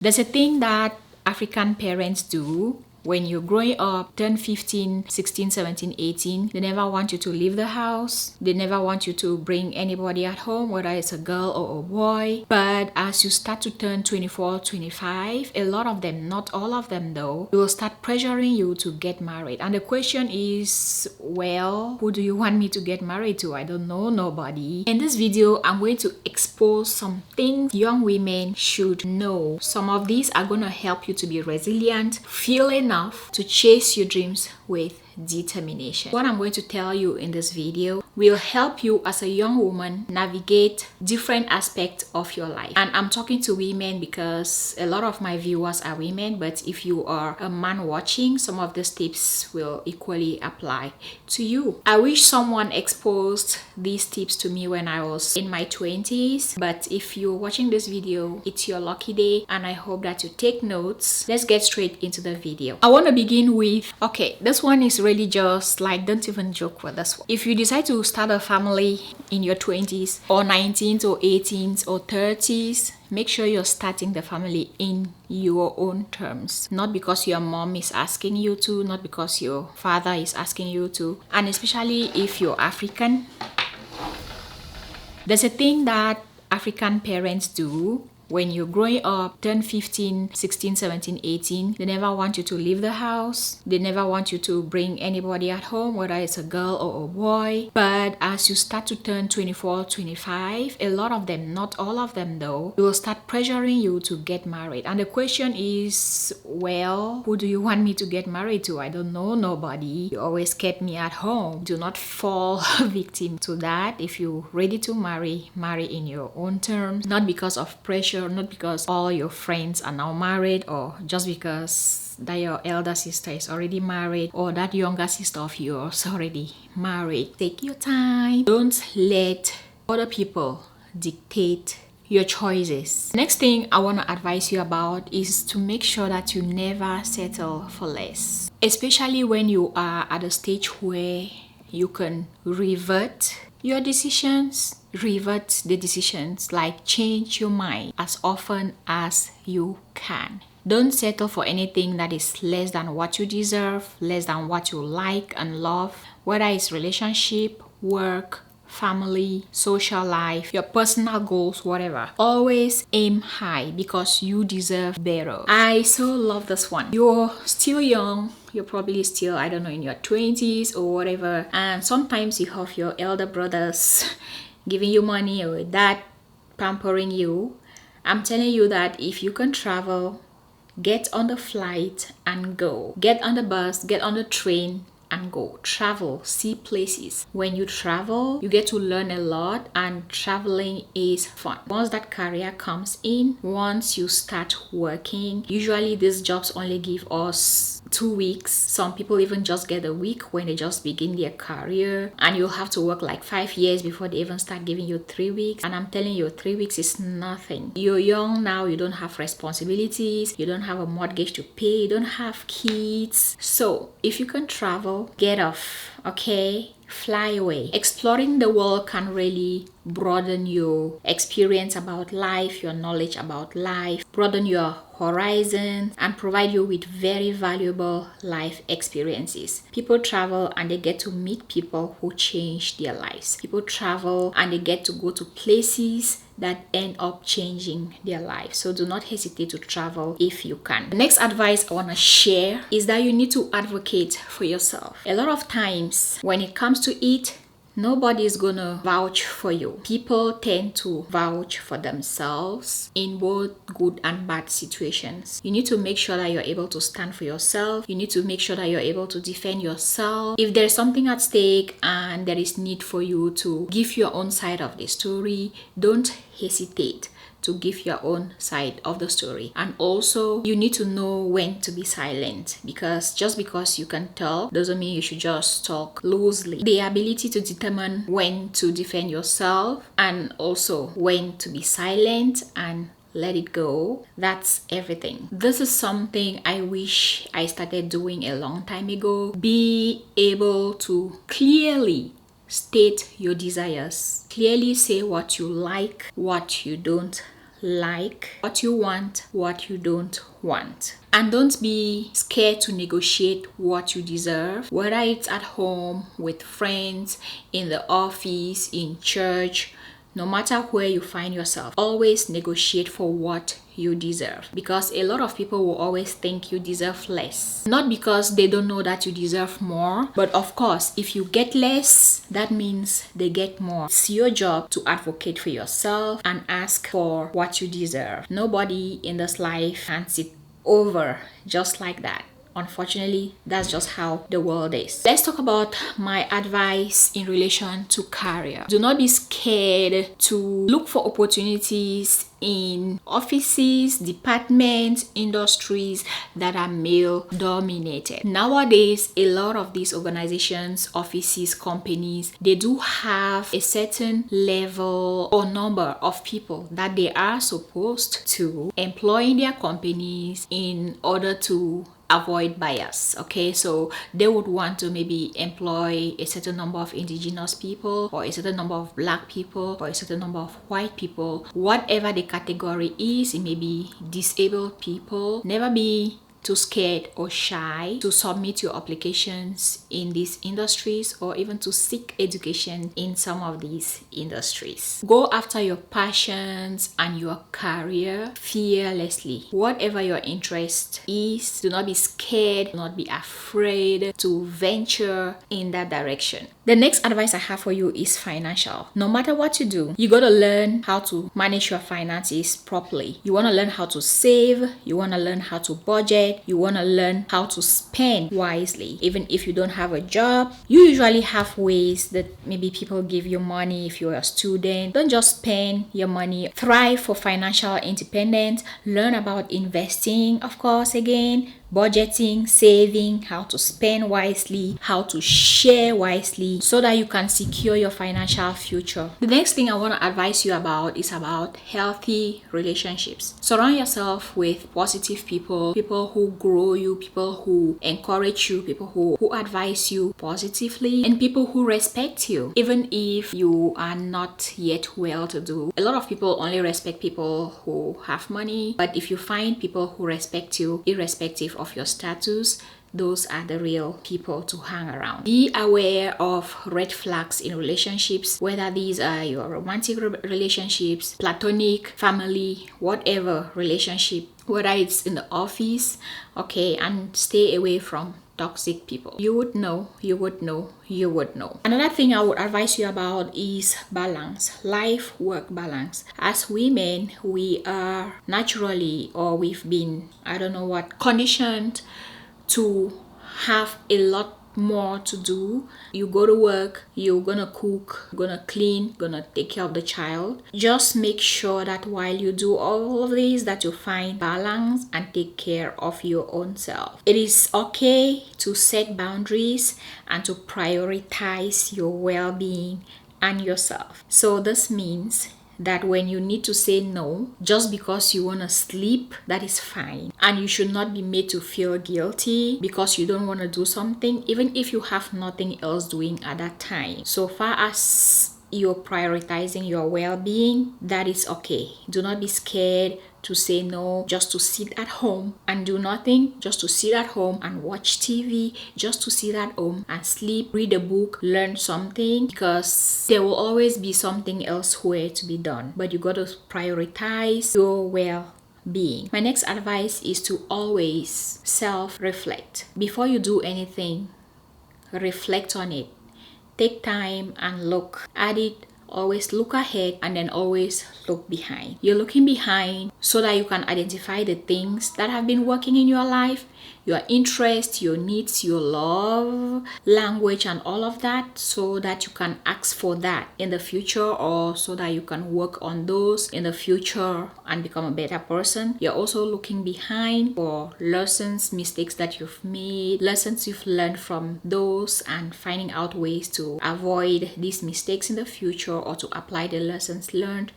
There's a thing that African parents do when you're growing up, turn 15, 16, 17, 18, they never want you to leave the house. They never want you to bring anybody at home, whether it's a girl or a boy. But as you start to turn 24, 25, a lot of them, not all of them though, will start pressuring you to get married. And the question is, well, who do you want me to get married to? I don't know nobody. In this video, I'm going to expose some things young women should know. Some of these are going to help you to be resilient, feel enough to chase your dreams with determination. What I'm going to tell you in this video will help you as a young woman navigate different aspects of your life. And I'm talking to women because a lot of my viewers are women, but if you are a man watching, some of these tips will equally apply to you. I wish someone exposed these tips to me when I was in my 20s, but if you're watching this video, it's your lucky day and I hope that you take notes. Let's get straight into the video. I want to begin with, okay, this one is really just like, don't even joke with this one. If you decide to start a family in your 20s or 19s or 18s or 30s, make sure you're starting the family in your own terms. Not because your mom is asking you to, not because your father is asking you to, and especially if you're African. There's a thing that African parents do when you're growing up, turn 15, 16, 17, 18, they never want you to leave the house. They never want you to bring anybody at home, whether it's a girl or a boy. But as you start to turn 24, 25, a lot of them, not all of them though, will start pressuring you to get married. And the question is, well, who do you want me to get married to? I don't know nobody. You always kept me at home. Do not fall victim to that. If you're ready to marry, marry in your own terms, not because of pressure, not because all your friends are now married, or just because that your elder sister is already married, or that younger sister of yours already married. Take your time. Don't let other people dictate your choices. Next thing I want to advise you about is to make sure that you never settle for less, especially when you are at a stage where you can revert your decisions, revert the decisions, like change your mind as often as you can. Don't settle for anything that is less than what you deserve, less than what you like and love, whether it's relationship, work, family, social life, your personal goals, whatever. Always aim high because you deserve better. I so love this one. You're still young. You're probably still, I don't know, in your 20s or whatever. And sometimes you have your elder brothers giving you money or dad pampering you. I'm telling you that if you can travel, get on the flight and go. Get on the bus, get on the train and go. Travel, see places. When you travel, you get to learn a lot, and traveling is fun. Once that career comes in, once you start working, usually these jobs only give us 2 weeks. Some people even just get a week when they just begin their career, and you'll have to work like 5 years before they even start giving you 3 weeks. And I'm telling you, 3 weeks is nothing. You're young now, you don't have responsibilities, you don't have a mortgage to pay, you don't have kids. So if you can travel, get off, okay? Fly away. Exploring the world can really broaden your experience about life, your knowledge about life, broaden your horizon, and provide you with very valuable life experiences. People travel and they get to meet people who change their lives. People travel and they get to go to places that end up changing their life. So do not hesitate to travel if you can. The next advice I want to share is that you need to advocate for yourself. A lot of times when it comes to it, nobody is gonna vouch for you. People tend to vouch for themselves in both good and bad situations. You need to make sure that you're able to stand for yourself. You need to make sure that you're able to defend yourself. If there's something at stake and there is need for you to give your own side of the story, don't hesitate to give your own side of the story. And also, you need to know when to be silent, because just because you can talk doesn't mean you should just talk loosely. The ability to determine when to defend yourself and also when to be silent and let it go, that's everything. This is something I wish I started doing a long time ago. Be able to clearly state your desires. Clearly say what you like, what you don't like, what you want, what you don't want. And don't be scared to negotiate what you deserve, whether it's at home, with friends, in the office, in church. No matter where you find yourself, always negotiate for what you deserve, because a lot of people will always think you deserve less. Not because they don't know that you deserve more, but of course, if you get less, that means they get more. It's your job to advocate for yourself and ask for what you deserve. Nobody in this life hands it over just like that. Unfortunately, that's just how the world is. Let's talk about my advice in relation to career. Do not be scared to look for opportunities in offices, departments, industries that are male dominated. Nowadays, a lot of these organizations, offices, companies, they do have a certain level or number of people that they are supposed to employ in their companies in order to avoid bias. Okay, so they would want to maybe employ a certain number of indigenous people, or a certain number of black people, or a certain number of white people, whatever the category is. It may be disabled people. Never be too scared or shy to submit your applications in these industries, or even to seek education in some of these industries. Go after your passions and your career fearlessly. Whatever your interest is, do not be scared, do not be afraid to venture in that direction. The next advice I have for you is financial. No matter what you do, you got to learn how to manage your finances properly. You want to learn how to save, you want to learn how to budget, you want to learn how to spend wisely. Even if you don't have a job, you usually have ways that maybe people give you money if you're a student. Don't just spend your money. Thrive for financial independence. Learn about investing, of course, again, budgeting, saving, how to spend wisely, how to share wisely, so that you can secure your financial future. The next thing I want to advise you about is about healthy relationships. Surround yourself with positive people, people who grow you, people who encourage you, people who advise you positively, and people who respect you, even if you are not yet well-to-do. A lot of people only respect people who have money, but if you find people who respect you irrespective of your status, those are the real people to hang around. Be aware of red flags in relationships, whether these are your romantic relationships, platonic, family, whatever relationship, whether it's in the office, okay, and stay away from toxic people. You would know. Another thing I would advise you about is balance, life-work balance. As women, we are naturally, or we've been, conditioned to have a lot more to do. You go to work, you're gonna cook, gonna clean, gonna take care of the child. Just make sure that while you do all of these, that you find balance and take care of your own self. It is okay to set boundaries and to prioritize your well-being and yourself. So this means that when you need to say no, just because you want to sleep, that is fine. And you should not be made to feel guilty because you don't want to do something, even if you have nothing else doing at that time. So far as you're prioritizing your well-being, that is okay. Do not be scared to say no, just to sit at home and do nothing, just to sit at home and watch TV, just to sit at home and sleep, read a book, learn something, because there will always be something elsewhere to be done. But you got to prioritize your well-being. My next advice is to always self-reflect. Before you do anything, reflect on it. Take time and look at it. Always look ahead and then always look behind. You're looking behind so that you can identify the things that have been working in your life, your interests, your needs, your love, language, and all of that, so that you can ask for that in the future, or so that you can work on those in the future and become a better person. You're also looking behind for lessons, mistakes that you've made, lessons you've learned from those, and finding out ways to avoid these mistakes in the future or to apply the lessons learned.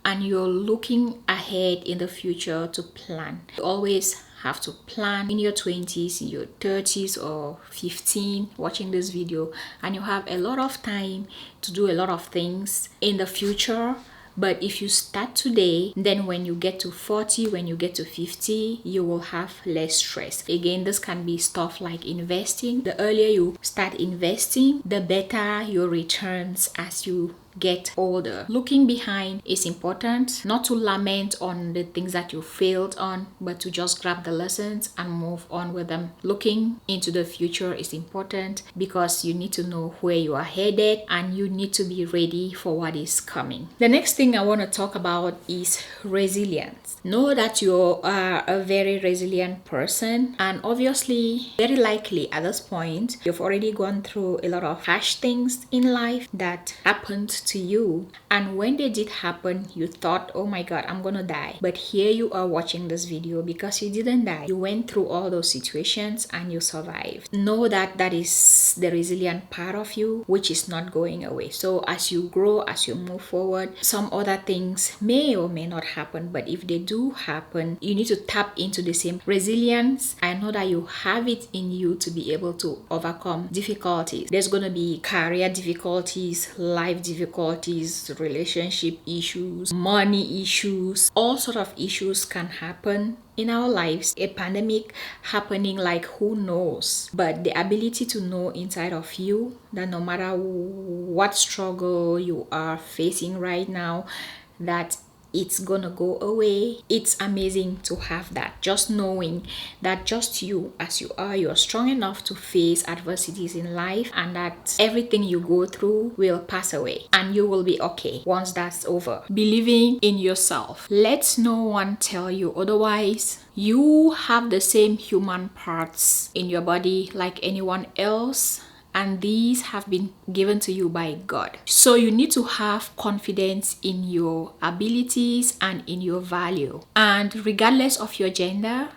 And you're looking ahead in the future to plan. You always have to plan in your 20s, in your 30s or 15 watching this video, and you have a lot of time to do a lot of things in the future. But if you start today, then when you get to 40, when you get to 50, you will have less stress. Again, this can be stuff like investing. The earlier you start investing, the better your returns as you get older. Looking behind is important, not to lament on the things that you failed on, but to just grab the lessons and move on with them. Looking into the future is important because you need to know where you are headed and you need to be ready for what is coming. The next thing I want to talk about is resilience. Know that you are a very resilient person, and obviously, very likely at this point, you've already gone through a lot of harsh things in life that happened to you. And when they did happen, you thought, oh my God, I'm gonna die. But here you are watching this video because you didn't die. You went through all those situations and you survived. Know that that is the resilient part of you, which is not going away. So as you grow, as you move forward, some other things may or may not happen, but if they do happen, you need to tap into the same resilience. I know that you have it in you to be able to overcome difficulties. There's going to be career difficulties, life difficulties, relationship issues, money issues, all sort of issues can happen in our lives. A pandemic happening, like who knows? But the ability to know inside of you that no matter what struggle you are facing right now, that it's gonna go away. It's amazing to have that. Just knowing that just you as you are, you're strong enough to face adversities in life, and that everything you go through will pass away and you will be okay once that's over. Believing in yourself. Let no one tell you otherwise. You have the same human parts in your body like anyone else, and these have been given to you by God. So you need to have confidence in your abilities and in your value. And regardless of your gender,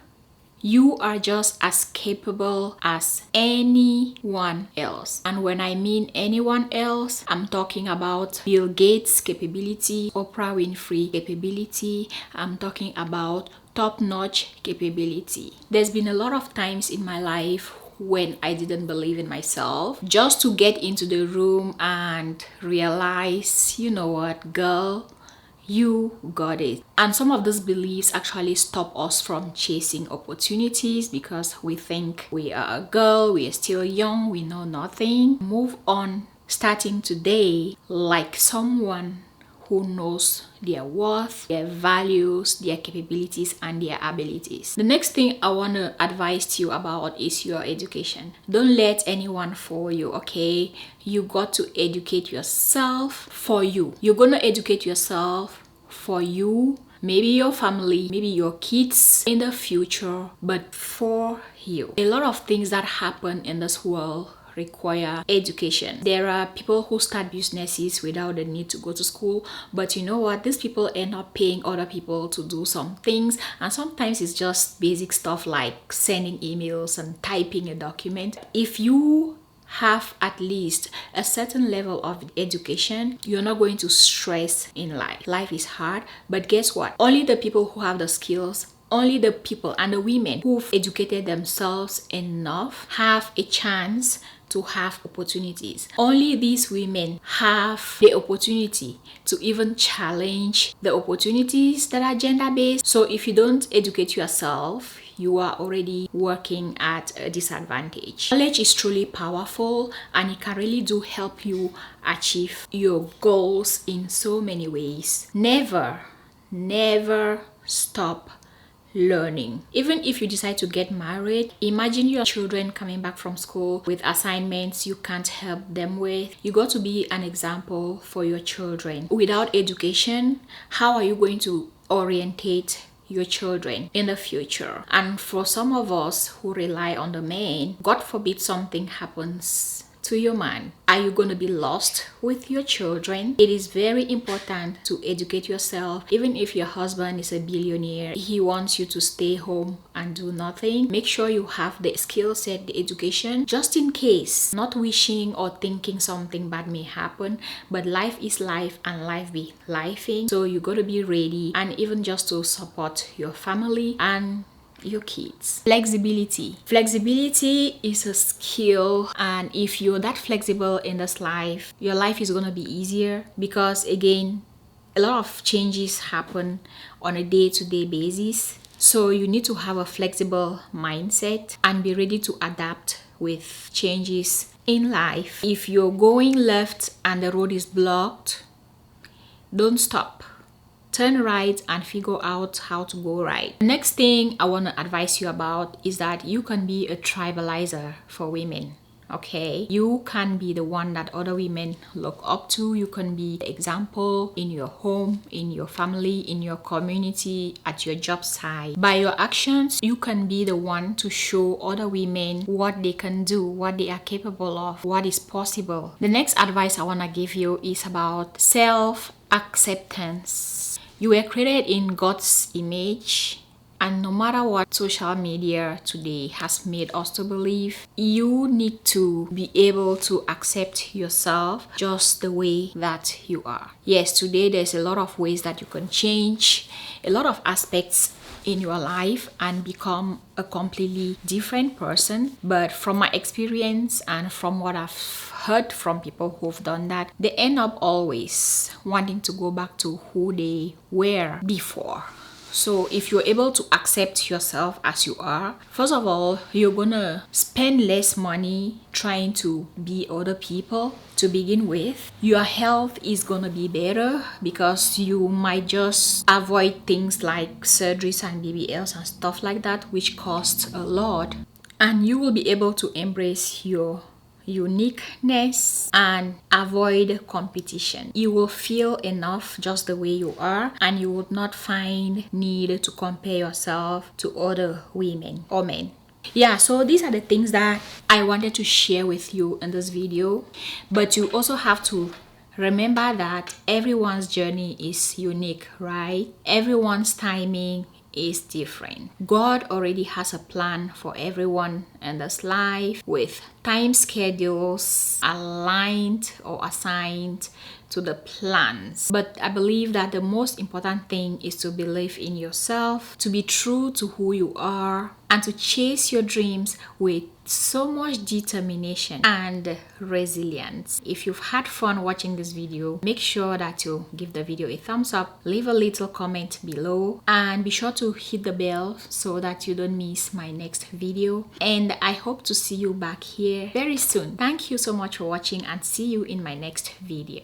you are just as capable as anyone else. And when I mean anyone else, I'm talking about Bill Gates' capability, Oprah Winfrey capability. I'm talking about top-notch capability. There's been a lot of times in my life when I didn't believe in myself, just to get into the room and realize, you know what, girl, you got it. And some of those beliefs actually stop us from chasing opportunities because we think we are a girl, we are still young, we know nothing. Move on, starting today, like someone who knows their worth, their values, their capabilities, and their abilities. The next thing I want to advise you about is your education. Don't let anyone fool you, okay? You got to educate yourself for you. You're going to educate yourself for you, maybe your family, maybe your kids in the future, but for you. A lot of things that happen in this world require education. There are people who start businesses without the need to go to school, but you know what, these people end up paying other people to do some things, and sometimes it's just basic stuff like sending emails and typing a document. If you have at least a certain level of education, you're not going to stress in life. Life is hard, but guess what? Only the people who have the skills, only the people and the women who've educated themselves enough have a chance to have opportunities. Only these women have the opportunity to even challenge the opportunities that are gender-based. So if you don't educate yourself, you are already working at a disadvantage. Knowledge is truly powerful, and it can really do help you achieve your goals in so many ways. Never stop learning. Even if you decide to get married, imagine your children coming back from school with assignments you can't help them with. You got to be an example for your children. Without education, how are you going to orientate your children in the future? And for some of us who rely on the man, God forbid something happens to your man, are you going to be lost with your children? It is very important to educate yourself. Even if your husband is a billionaire, he wants you to stay home and do nothing, make sure you have the skill set, the education, just in case. Not wishing or thinking something bad may happen, but life is life and life be lifing. So you got to be ready, and even just to support your family and your kids. Flexibility is a skill, and if you're that flexible in this life, your life is going to be easier because, again, a lot of changes happen on a day-to-day basis. So you need to have a flexible mindset and be ready to adapt with changes in life. If you're going left and the road is blocked, don't stop. Turn right and figure out how to go right. The next thing I want to advise you about is that you can be a tribalizer for women. Okay, you can be the one that other women look up to. You can be the example in your home, in your family, in your community, at your job site. By your actions, you can be the one to show other women what they can do, what they are capable of, what is possible. The next advice I want to give you is about self-acceptance. You were created in God's image. And no matter what social media today has made us to believe, you need to be able to accept yourself just the way that you are. Yes, today there's a lot of ways that you can change a lot of aspects in your life and become a completely different person. But from my experience and from what I've heard from people who've done that, they end up always wanting to go back to who they were before. So if you're able to accept yourself as you are, first of all, you're gonna spend less money trying to be other people to begin with. Your health is gonna be better because you might just avoid things like surgeries and BBLs and stuff like that, which costs a lot. And you will be able to embrace your uniqueness and avoid competition. You will feel enough just the way you are, and you would not find need to compare yourself to other women or men. Yeah, so these are the things that I wanted to share with you in this video. But you also have to remember that everyone's journey is unique, right? Everyone's timing is different. God already has a plan for everyone in this life with time schedules aligned or assigned to the plans. But I believe that the most important thing is to believe in yourself, to be true to who you are, and to chase your dreams with so much determination and resilience. If you've had fun watching this video, make sure that you give the video a thumbs up, leave a little comment below, and be sure to hit the bell so that you don't miss my next video. And I hope to see you back here very soon. Thank you so much for watching, and see you in my next video.